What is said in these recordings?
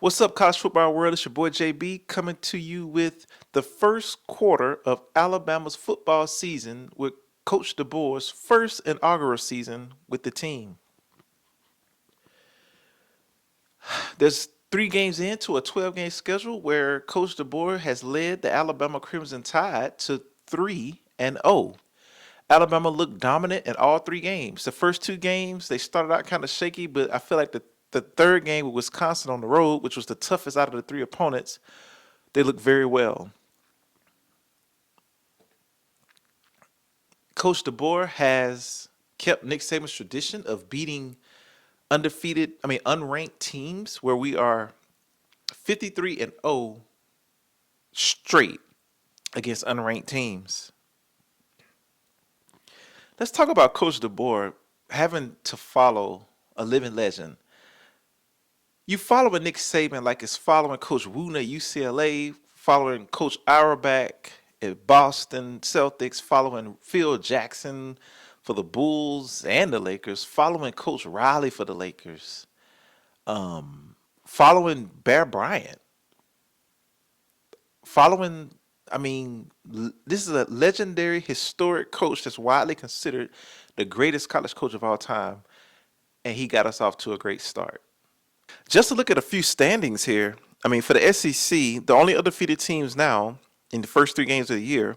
What's up, college football world? It's your boy JB coming to you with the first quarter of Alabama's football season with Coach DeBoer's first inaugural season with the team. There's 3 games into a 12-game schedule where Coach DeBoer has led the Alabama Crimson Tide to 3-0. Alabama looked dominant in all 3 games. The first 2 games, they started out kind of shaky, but I feel like the third game with Wisconsin on the road, which was the toughest out of the 3 opponents, they looked very well. Coach DeBoer has kept Nick Saban's tradition of beating unranked teams where we are 53-0 straight against unranked teams. Let's talk about Coach DeBoer having to follow a living legend. You following Nick Saban like it's following Coach Wooten at UCLA, following Coach Auerbach at Boston Celtics, following Phil Jackson for the Bulls and the Lakers, following Coach Riley for the Lakers, following Bear Bryant, following. This is a legendary, historic coach that's widely considered the greatest college coach of all time, and he got us off to a great start. Just to look at a few standings here, for the SEC, the only undefeated teams now in the first 3 games of the year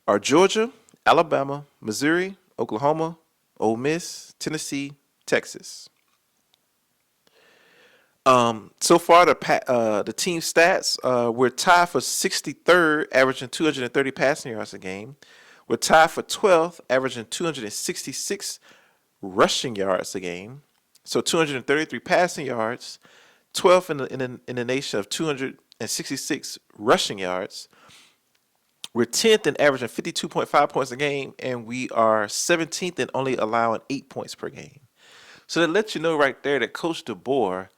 are Georgia, Alabama, Missouri, Oklahoma, Ole Miss, Tennessee, Texas. So far, the team stats, we're tied for 63rd, averaging 230 passing yards a game. We're tied for 12th, averaging 266 rushing yards a game. So 233 passing yards, 12th in the nation of 266 rushing yards. We're 10th in averaging 52.5 points a game, and we are 17th in only allowing 8 points per game. So that lets you know right there that Coach DeBoer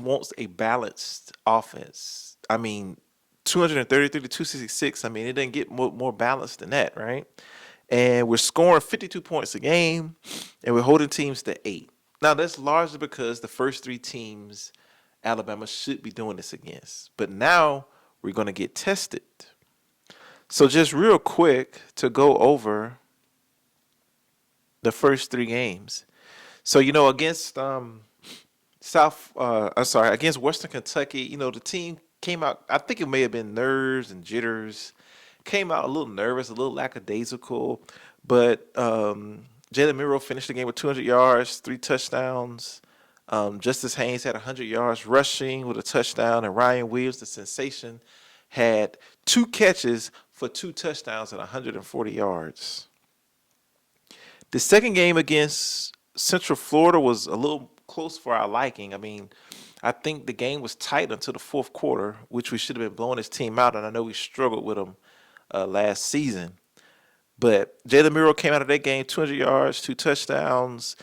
wants a balanced offense. 233 to 266. It didn't get more balanced than that, right? And we're scoring 52 points a game, and we're holding teams to 8. Now, that's largely because the first 3 teams Alabama should be doing this against. But now we're going to get tested. So just real quick to go over the first 3 games. So, against against Western Kentucky, the team came out, I think it may have been nerves and jitters, came out a little nervous, a little lackadaisical, but Jalen Milroe finished the game with 200 yards, 3 touchdowns. Justice Haynes had 100 yards rushing with a touchdown, and Ryan Williams, the sensation, had 2 catches for 2 touchdowns and 140 yards. The second game against Central Florida was a little close for our liking. I think the game was tight until the fourth quarter, which we should have been blowing this team out, and I know we struggled with them last season. But Jalen Milroe came out of that game 200 yards, 2 touchdowns.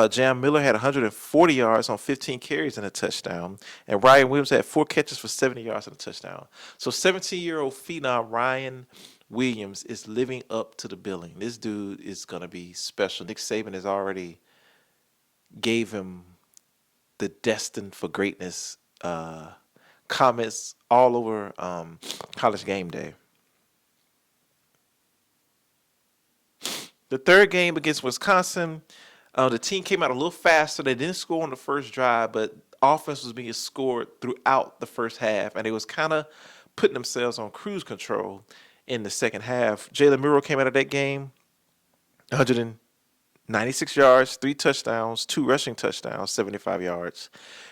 Jam Miller had 140 yards on 15 carries and a touchdown. And Ryan Williams had 4 catches for 70 yards and a touchdown. So 17-year-old phenom Ryan Williams is living up to the billing. This dude is going to be special. Nick Saban has already gave him the destined for greatness comments all over College Game Day. The third game against Wisconsin, the team came out a little faster. They didn't score on the first drive, but offense was being scored throughout the first half, and they was kind of putting themselves on cruise control in the second half. Jalen Milroe came out of that game 196 yards, 3 touchdowns, 2 rushing touchdowns, 75 yards.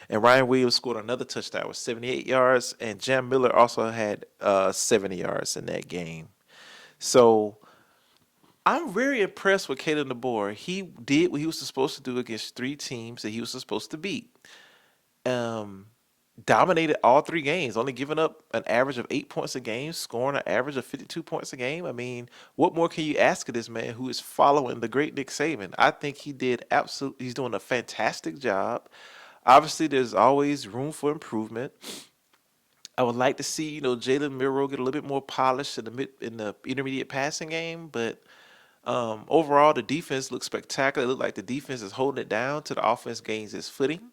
And Ryan Williams scored another touchdown with 78 yards, and Jam Miller also had 70 yards in that game. So I'm very impressed with Kalen DeBoer. He did what he was supposed to do against 3 teams that he was supposed to beat. Dominated all 3 games, only giving up an average of 8 points a game, scoring an average of 52 points a game. What more can you ask of this man who is following the great Nick Saban? I think he's doing a fantastic job. Obviously, there's always room for improvement. I would like to see, Jalen Milroe get a little bit more polished in the intermediate passing game, but overall, the defense looks spectacular. It looks like the defense is holding it down till the offense gains its footing.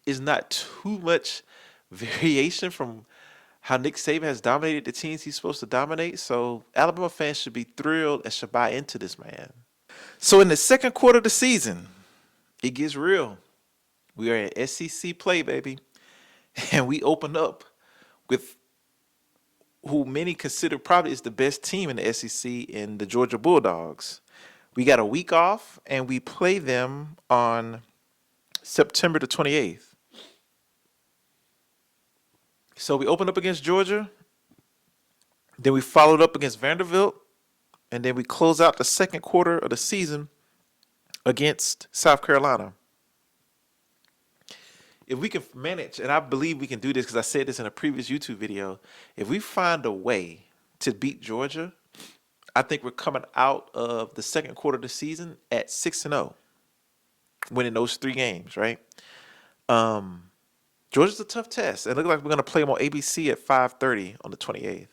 is not too much variation from how Nick Saban has dominated the teams he's supposed to dominate. So Alabama fans should be thrilled and should buy into this man. So in the second quarter of the season, it gets real. We are in SEC play, baby. And we open up with who many consider probably is the best team in the SEC in the Georgia Bulldogs. We got a week off and we play them on September the 28th. So we opened up against Georgia, then we followed up against Vanderbilt, and then we close out the second quarter of the season against South Carolina. If we can manage, and I believe we can do this because I said this in a previous YouTube video, if we find a way to beat Georgia, I think we're coming out of the second quarter of the season at 6-0, winning those 3 games, right? Georgia's a tough test. It looks like we're going to play them on ABC at 5:30 on the 28th.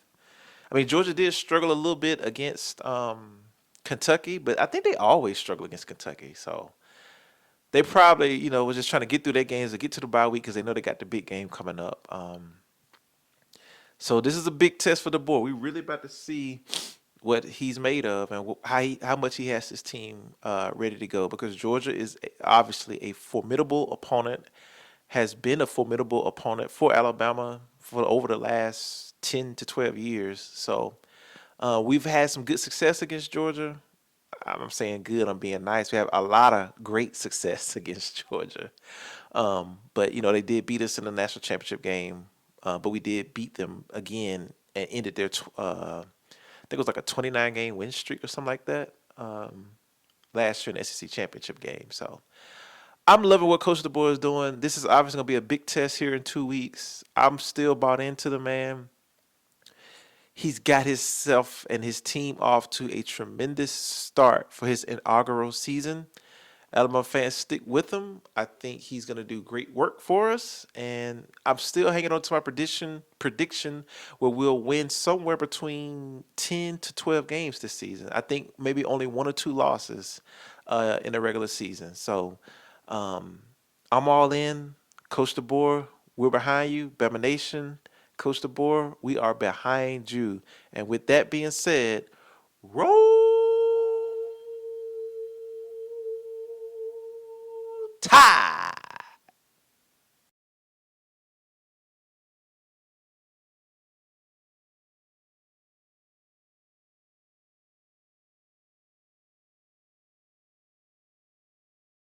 I mean, Georgia did struggle a little bit against Kentucky, but I think they always struggle against Kentucky. So they probably, was just trying to get through their games to get to the bye week because they know they got the big game coming up. So this is a big test for the boy. We really about to see what he's made of and how much he has his team ready to go, because Georgia is obviously a formidable opponent, has been a formidable opponent for Alabama for over the last 10 to 12 years. So we've had some good success against Georgia. I'm saying good, I'm being nice. We have a lot of great success against Georgia. But, they did beat us in the national championship game. But we did beat them again and ended their, I think it was like a 29-game win streak or something like that last year in the SEC championship game. So I'm loving what Coach DeBoer is doing. This is obviously going to be a big test here in 2 weeks. I'm still bought into the man. He's got himself and his team off to a tremendous start for his inaugural season. Alabama fans, stick with him. I think he's going to do great work for us. And I'm still hanging on to my prediction where we'll win somewhere between 10 to 12 games this season. I think maybe only 1 or 2 losses in the regular season. So I'm all in. Coach DeBoer, we're behind you. Bama Nation, Coach DeBoer, we are behind you. And with that being said, roll Tide!